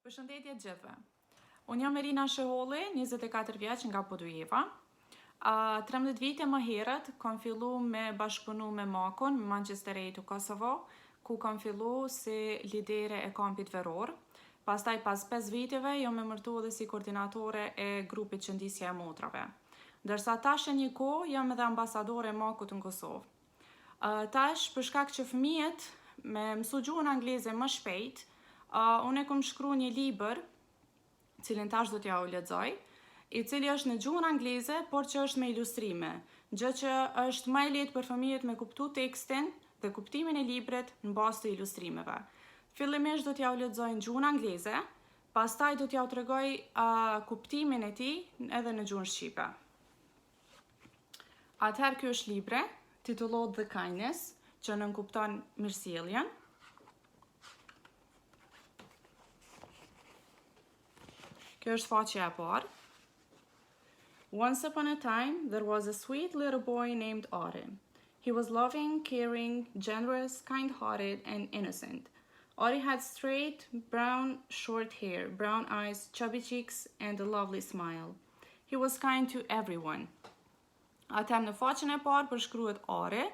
Përshëndetje gjithëve. Unë jam Erina Sheholli, 24 vjeç nga Podujeva. 13 vite më herët kam fillu me bashkëpunu me MaK-un, me Manchester to Kosovo, ku kam fillu si lidere e Klubit Veror. Pastaj pas 5 viteve jam emërtu edhe si koordinatore e grupit qëndisja e motrave. Ndërsa tash e një kohë jam edhe ambasadore e MaK-ut në Kosovë. Tash për shkak që fëmijët me mësu gjuhën angleze më shpejt, unë e kom shkru një libër, cilin tash do t'ja u lexoj, i cili është në gjuhën angleze, por që është me ilustrime, gjë që është më e lehtë për fëmijët me kuptu tekstin dhe kuptimin e librit në bazë të ilustrimeve. Fillimisht do t'ja u lexoj në gjuhën angleze, pastaj do t'ja u tregoj kuptimin e tij edhe në gjuhën shqipe. Atëherë ky është libri, titullohet The Kindness, që nënkupton Miresjelljen. Kjo është faqja e parë. Once upon a time, there was a sweet little boy named Autore. He was loving, caring, generous, kind-hearted, and innocent. Autore had straight, brown, short hair, brown eyes, chubby cheeks, and a lovely smile. He was kind to everyone. Atëherë në faqen e parë përshkruhet Autore,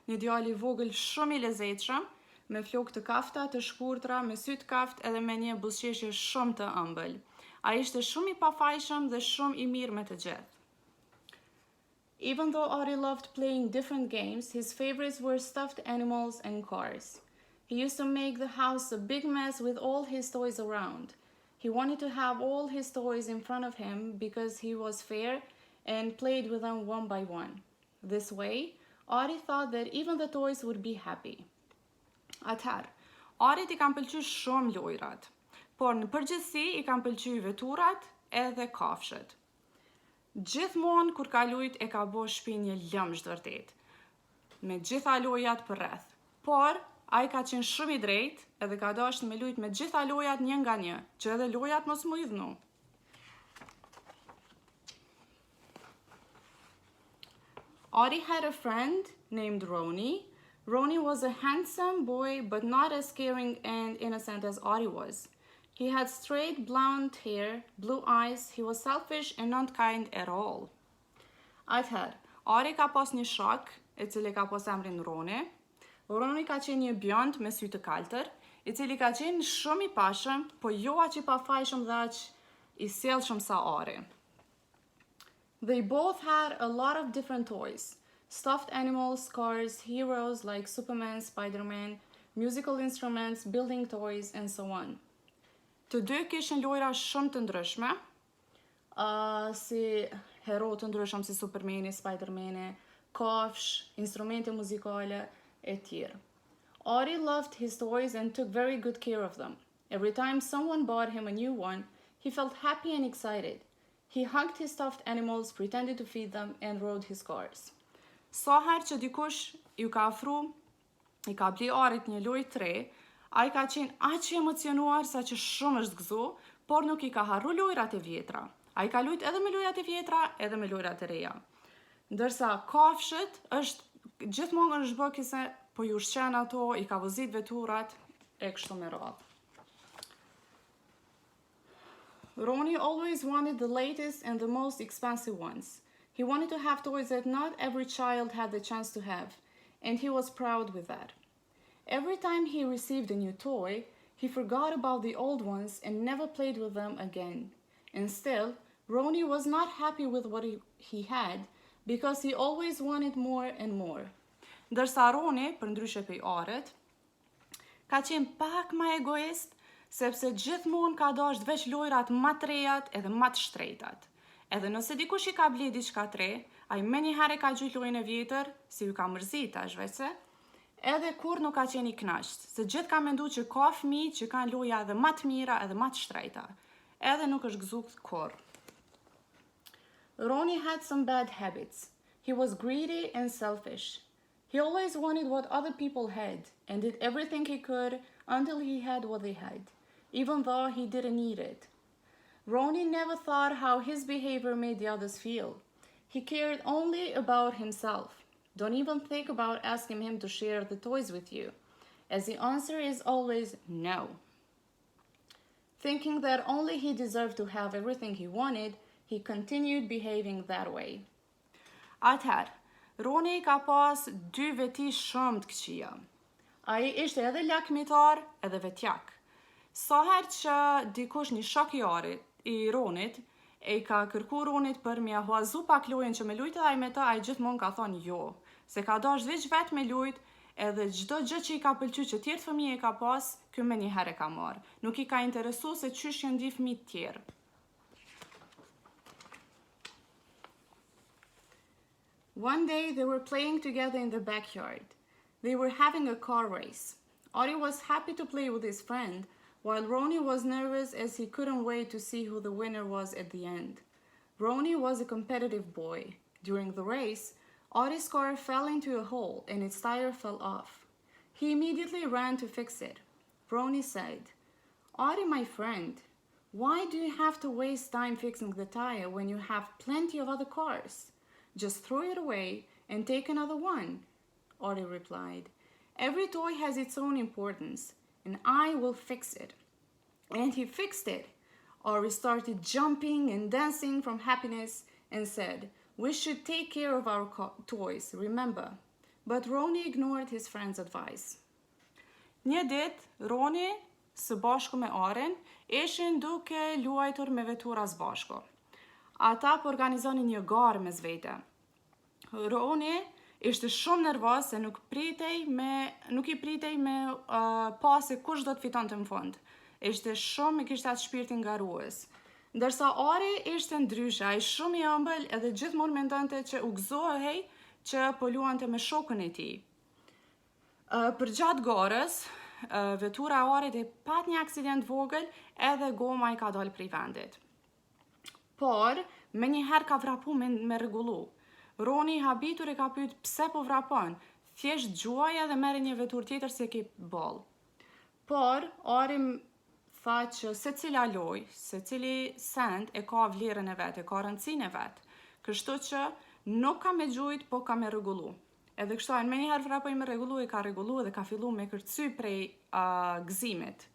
një djalë i vogël shumë i lezetshëm, me flokë të kafta, të shkurtra, me sy të kaft edhe me një buzëqeshje shumë të ëmbël. Ai ishte shumë i pafajshëm dhe shumë i mirë me të gjithë. Even though Autore loved playing different games, his favorites were stuffed animals and cars. He used to make the house a big mess with all his toys around. He wanted to have all his toys in front of him because he was fair and played with them one by one. This way, Autore thought that even the toys would be happy. Atëherë, Autoret i kanë pëlqyer shumë lojrat, por në përgjithësi i kanë pëlqyer veturat edhe kafshët. Gjithmonë kur ka lujt e ka bo shtëpinë një lëmsh vërtet, me gjitha lojat përreth. Por ai ka qenë shumë i drejtë edhe ka dashur me lujt me gjitha lojat një nga një, që edhe lojat mos mu i dhnu. Autore had a friend named Ronnie. Ronnie was a handsome boy, but not as caring and innocent as Autore was. He had straight blonde hair, blue eyes, he was selfish and not kind at all. Atëherë, Autore ka pas një shok, i cili ka pas emrin Ronnie. Ronnie ka qenë një bjond me sy të kaltër, i cili ka qenë shumë i pashëm, po jo aq i pafajshëm dhe aq i sjellshëm sa Autore. They both had a lot of different toys. Stuffed animals, cars, heroes like Superman, Spider-Man, musical instruments, building toys, and so on. Të dy kishin lojra shumë të ndryshme, si hero të ndryshëm si Supermani, Spider-Mani, kafsh, instrumente muzikale, e tjere. Autore loved his toys and took very good care of them. Every time someone bought him a new one, he felt happy and excited. He hugged his stuffed animals, pretended to feed them, and rode his cars. Sa herë që dikush ju ka ofru, i ka bli Autoret një lojë të re, ai ka qenë aq i emocionuar sa që shumë është gëzu, por nuk i ka harru lojrat e vjetra. Ai ka lujt edhe me lojrat e vjetra, edhe me lojrat e reja. Ndërsa kafshët është gjithmonë është bë se po ju ushqen ato, i ka vozit veturat e kështu me radhë. Ronnie always wanted the latest and the most expensive ones. He wanted to have toys that not every child had the chance to have, and he was proud with that. Every time he received a new toy, he forgot about the old ones and never played with them again. And still, Ronnie was not happy with what he had because he always wanted more and more. Ndërsa Ronnie, për ndryshe prej Autoret, ka qenë pak më egoist, sepse gjithmonë ka dashur veç lojrat më të rejat edhe më të shtrejtat. Edhe nëse dikush i ka bler diçka të re, ai më një herë ka gjujt lojën e vjetër, si ju ka mërzit tash veçse, edhe kur nuk ka qenë i kënaqur, se gjithë ka menduar që ka fëmijë që kanë loja edhe më të mira edhe më të shtrejta, edhe nuk është gëzu kurrë. Ronnie had some bad habits. He was greedy and selfish. He always wanted what other people had and did everything he could until he had what they had, even though he didn't need it. Ronnie never thought how his behavior made the others feel. He cared only about himself. Don't even think about asking him to share the toys with you, as the answer is always no. Thinking that only he deserved to have everything he wanted, he continued behaving that way. Atëherë, Roni ka pas dy veti shumë të këqija. Ai ishte edhe lakmitar edhe vetjak. Sa herë që dikush një shok i Ronit e ka kërku Ronit për m'ia huazu pak lojën që me lujtë ai me ta, ai gjithmonë ka thonë jo, se ka dash veç vetë me lujtë, edhe çdo gjë që i ka pëlqy që tjerë fëmijë e ka pas, ky me një herë e ka marrë. Nuk i ka interesu se qysh janë di fëmijë tjerë. One day they were playing together in the backyard. They were having a car race. Ari was happy to play with his friend, while Roni was nervous as he couldn't wait to see who the winner was at the end. Roni was a competitive boy. During the race, Ari's car fell into a hole and its tire fell off. He immediately ran to fix it. Roni said, "Ari, my friend, why do you have to waste time fixing the tire when you have plenty of other cars? Just throw it away and take another one." Ari replied, "Every toy has its own importance, and I will fix it." And he fixed it. Ari started jumping and dancing from happiness and said, "We should take care of our toys, remember." But Roni ignored his friend's advice. Një ditë, Roni së bashku me Arin ishin duke luajtur me vetura së bashku. Ata po organizonin një garë mes vete. Roni ishte shumë nervoz se nuk i pritej me pa se kush do të fitonte në fund. Ishte shumë, kishte atë shpirtin garues. Ndërsa Ari ishte ndryshe, ai shumë i ëmbël edhe gjithmonë mendonte që u gëzohej që po luante me shokun e tij. Për gjatë garës, vetura e Arit e pat një aksident vogël edhe goma i ka dalë prej vendit. Por, me njëherë ka vrapu me rregullu. Roni i habitur e ka pyet pse po vrapon, thjesht gjuaja dhe merri një vetur tjetër se ke boll. Por, Ari tha që secila lojë, secili send e ka vlerën e vet, e ka rëndësinë e vet. Kështu që nuk ka me gjujt, po ka me rregullu. Edhe kështu me njëherë vrapoj me rregullu, e ka rregullu dhe ka fillu me kërcy prej gëzimit.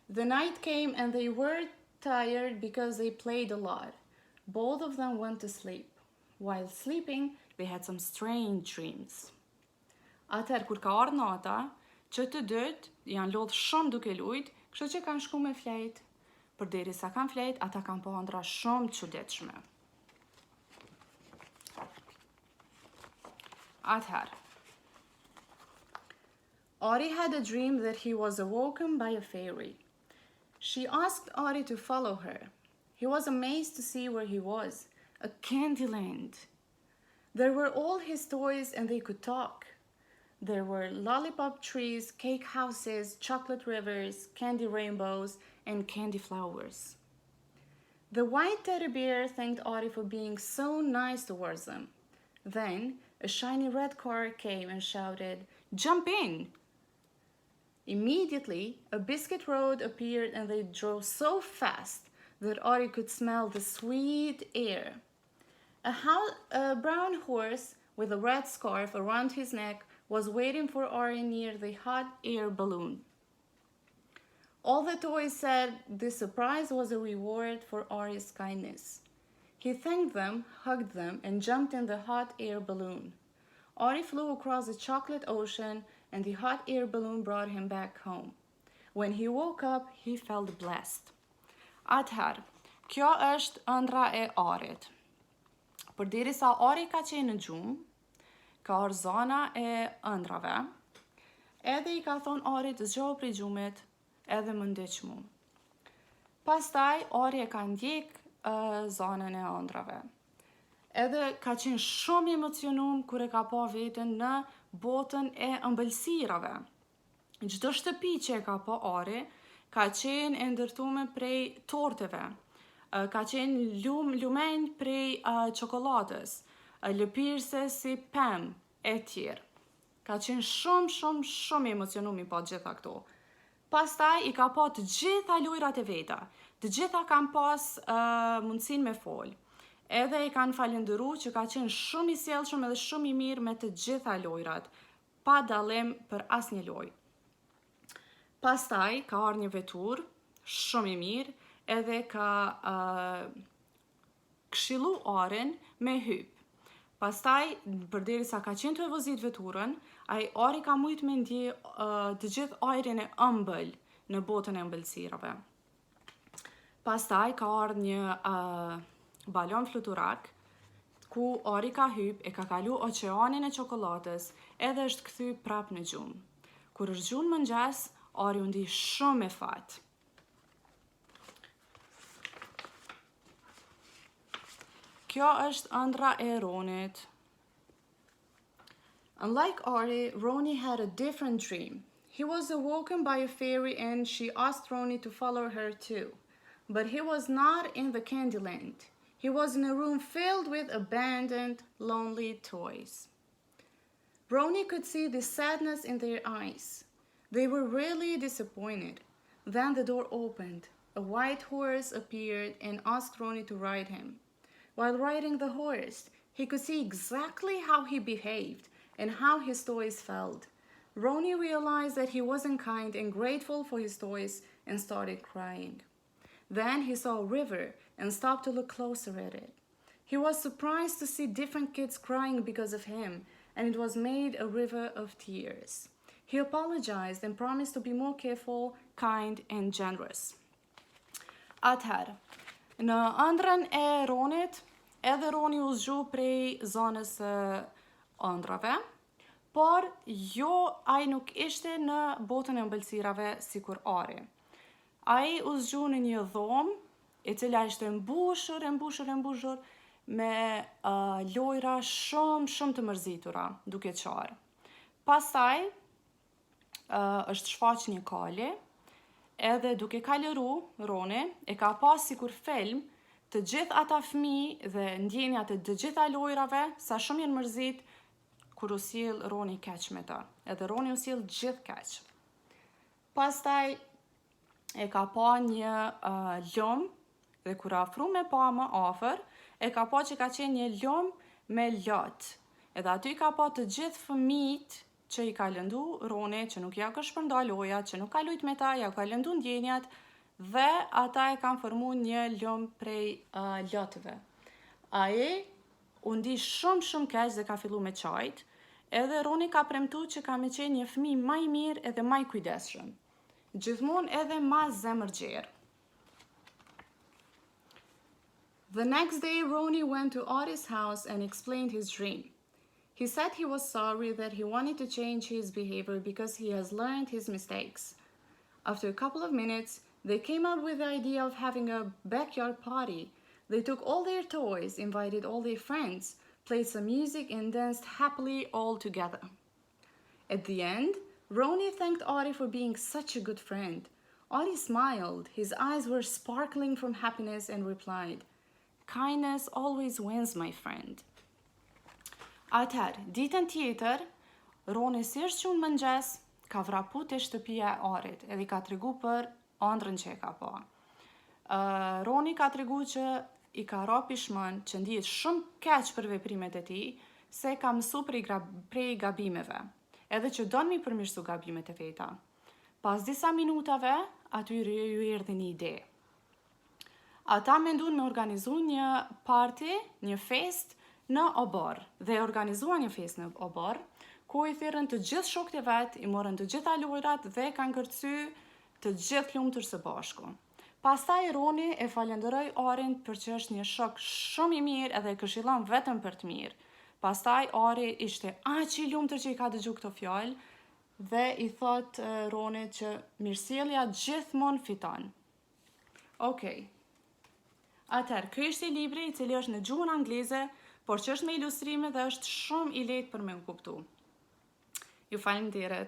The night came and they were tired because they played a lot. Both of them went to sleep. While sleeping, they had some strange dreams. Atëherë kur ka ardhur nata, që të dytë janë lodhur shumë duke lujt, kështu që kanë shku me flejt. Përderisa kanë flejt, ata kanë pa ëndra shumë çuditshme. Atëherë, Ari had a dream that he was awoken by a fairy. She asked Ari to follow her. He was amazed to see where he was, a candy land. There were all his toys and they could talk. There were lollipop trees, cake houses, chocolate rivers, candy rainbows, and candy flowers. The white teddy bear thanked Ari for being so nice towards them. Then a shiny red car came and shouted, "Jump in!" Immediately, a biscuit road appeared and they drove so fast that Ari could smell the sweet air. A brown horse with a red scarf around his neck was waiting for Ari near the hot air balloon. All the toys said this surprise was a reward for Ari's kindness. He thanked them, hugged them, and jumped in the hot air balloon. Ari flew across the chocolate ocean and the hot air balloon brought him back home. When he woke up, he felt blessed. Atëherë, kjo është ëndra e Arit. Përderisa Ari ka qenë në gjumë, ka ardhur zana e ëndrave, edhe i ka thonë Arit zgjohu prej gjumit, edhe më ndiq mu. Pastaj Ari e ka ndjek zanën e ëndrave. Edhe ka qenë shumë i emocionum kur e ka pa veten në botën e ëmbëlsirave. Çdo shtëpi që e ka pa Ari ka qenë e ndërtuar prej torteve, ka qenë lumenj prej çokoladës, lëpirse si pem e tjerë. Ka qenë shumë emocionum i pa gjitha këto. Pastaj i ka pa të gjitha lojrat e veta, të gjitha kanë pas mundësin me fol. Edhe i kanë falendëru që ka qenë shumë i sjellshëm edhe shumë i mirë me të gjitha lojrat, pa dallim për asnjë lojë. Pastaj ka ardhur një vetur shumë i mirë edhe ka këshillu arin me hyp. Pastaj, përderisa ka qenë të vozit veturën, ari ka mujt me ndje të gjithë ajrin e ëmbël në botën e ëmbëlsirave. Pastaj ka ardhur një balon fluturak ku ari ka hyp, e ka kalu oqeanin e çokoladës edhe është kthy prap në gjumë. Kur është gjumë mëngjes, ari u ndi shumë e fat. Kjo është ëndra e Ronit. Unlike Ari, Roni had a different dream. He was awoken by a fairy and she asked Roni to follow her too. But he was not in the Candyland. He was in a room filled with abandoned, lonely toys. Roni could see the sadness in their eyes. They were really disappointed. Then the door opened. A white horse appeared and asked Roni to ride him. While riding the horse, he could see exactly how he behaved and how his toys felt. Roni realized that he wasn't kind and grateful for his toys and started crying. Then he saw a river and stopped to look closer at it. He was surprised to see different kids crying because of him, and it was made a river of tears. He apologized and promised to be more careful, kind, and generous. Atëherë, në ëndrën e Ronit, edhe Roni u zgju prej zonës së ëndrave, por ai nuk ishte në botën e ëmbëlsirave sikur Ari. Ai u zgju në një dhomë, e cila ishte mbushur me lojra shumë të mërzitura, duke qarë. Pastaj është shfaq një kali, edhe duke kalëru, Roni e ka pas sikur film të gjithë ata fëmijë dhe ndjenjat e të gjitha lojrave sa shumë janë mërzit kur u sjell Roni keq me ta. Edhe Roni u sjell gjithë keq. Pastaj e ka pa një lum dhe kur afru me pa më afër, e ka pa që ka qenë një lum me lot. Edhe aty ka pa të gjithë fëmijët që i ka lëndu Roni, që nuk ja ka shpërnda loja, që nuk ka lujt me ta, ja ka lëndu ndjenjat, dhe ata e kanë formu një lum prej lotëve. Ai u ndi shumë keq dhe ka fillu me qajt, edhe Roni ka premtu që ka me qenë një fëmijë më i mirë edhe më i kujdesshëm. Gjithmonë edhe më zemërgjer. The next day, Roni went to Ari's house and explained his dream. He said he was sorry that he wanted to change his behavior because he has learned his mistakes. After a couple of minutes, they came up with the idea of having a backyard party. They took all their toys, invited all their friends, played some music, and danced happily all together. At the end, Roni thanked Ari for being such a good friend. Ari smiled. His eyes were sparkling from happiness and replied, "Kindness always wins, my friend." Atëherë, ditën tjetër, Roni si është qenë mëngjes, ka vrapu te shtëpia e Arit, edhe ka tregu për ëndrrën që e ka pa. Roni ka tregu që i ka ra pishmën, që ndihet shumë keq për veprimet e tij, se ka mësu prej gabimeve, edhe që don mi përmirësu gabimet e veta. Pas disa minutave, aty ju erdhi një ide. Ata mendun me organizu një party, një fest në obor, dhe organizuan një fest në obor, ku i thirrën të gjithë shokët e vet, i morën të gjitha lojrat dhe kanë kërcy të gjithë lumtur së bashku. Pastaj Roni e falenderoi Arin për që është një shok shumë i mirë edhe e këshillon vetëm për të mirë. Pastaj Ari ishte aq i lumtur që i ka dëgju këto fjalë dhe i thot Ronit që Miresjellja gjithmonë fiton. Okej. Atëherë, ky është i libri i cili është në gjuhën angleze, por që është me ilustrime dhe është shumë i lehtë për me u kuptu. Ju falenderoj.